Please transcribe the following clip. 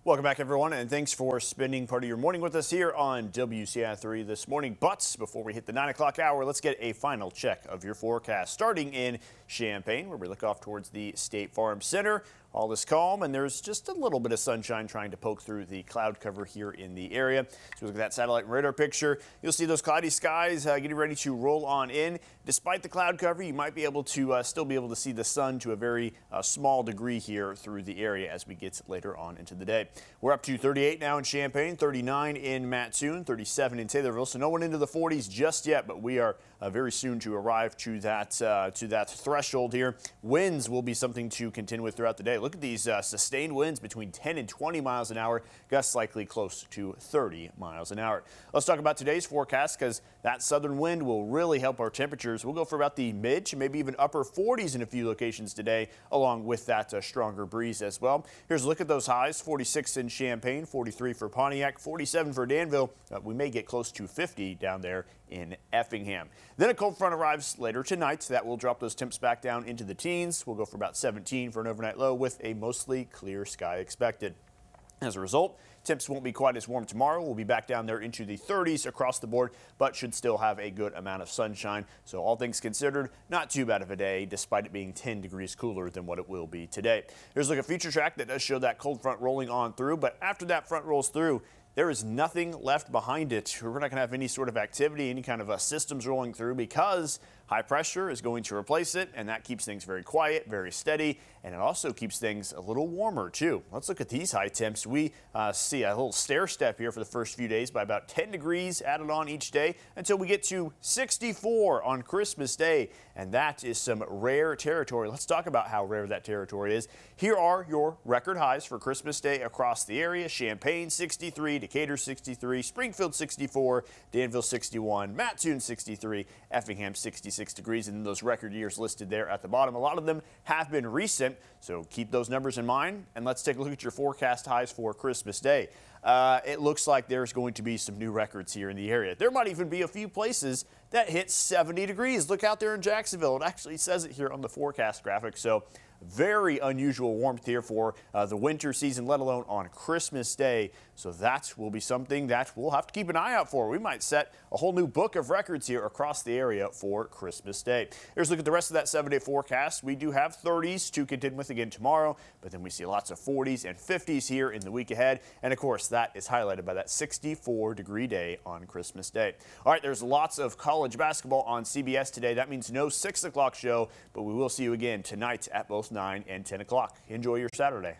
Welcome back, everyone, and thanks for spending part of your morning with us here on WCI3 this morning. But before we hit the 9 o'clock hour, let's get a final check of your forecast. Starting in Champaign, where we look off towards the State Farm Center. All is calm, and there's just a little bit of sunshine trying to poke through the cloud cover here in the area. So we look at that satellite radar picture. You'll see those cloudy skies getting ready to roll on in. Despite the cloud cover, you might be able to still be able to see the sun to a very small degree here through the area as we get later on into the day. We're up to 38 now in Champaign, 39 in Mattoon, 37 in Taylorville. So no one into the 40s just yet, but we are very soon to arrive to that threshold here. Winds will be something to contend with throughout the day. Look at these sustained winds between 10 and 20 miles an hour, gusts likely close to 30 miles an hour. Let's talk about today's forecast, because that southern wind will really help our temperatures. We'll go for about the mid to maybe even upper 40s in a few locations today, along with that stronger breeze as well. Here's a look at those highs: 46 in Champaign, 43 for Pontiac, 47 for Danville. We may get close to 50 down there in Effingham. Then a cold front arrives later tonight. That will drop those temps back down into the teens. We'll go for about 17 for an overnight low with a mostly clear sky expected. As a result, temps won't be quite as warm tomorrow. We'll be back down there into the 30s across the board, but should still have a good amount of sunshine. So all things considered, not too bad of a day, despite it being 10 degrees cooler than what it will be today. Here's a look at future track that does show that cold front rolling on through, but after that front rolls through, there is nothing left behind it. We're not going to have any sort of activity, any kind of systems rolling through, because high pressure is going to replace it, and that keeps things very quiet, very steady, and it also keeps things a little warmer too. Let's look at these high temps. We see a little stair step here for the first few days by about 10 degrees added on each day until we get to 64 on Christmas Day, and that is some rare territory. Let's talk about how rare that territory is. Here are your record highs for Christmas Day across the area: Champaign 63, Decatur 63, Springfield 64, Danville 61, Mattoon 63, Effingham 66 degrees, and then those record years listed there at the bottom. A lot of them have been recent, so keep those numbers in mind. And let's take a look at your forecast highs for Christmas Day. It looks like there's going to be some new records here in the area. There might even be a few places that hit 70 degrees. Look out there in Jacksonville. It actually says it here on the forecast graphic. So very unusual warmth here for the winter season, let alone on Christmas Day. So that will be something that we'll have to keep an eye out for. We might set a whole new book of records here across the area for Christmas Day. Here's a look at the rest of that 7-day forecast. We do have 30s to contend with again tomorrow, but then we see lots of 40s and 50s here in the week ahead. And of course, that is highlighted by that 64-degree day on Christmas Day. All right, there's lots of college basketball on CBS today. That means no 6 o'clock show, but we will see you again tonight at both 9 and 10 o'clock. Enjoy your Saturday.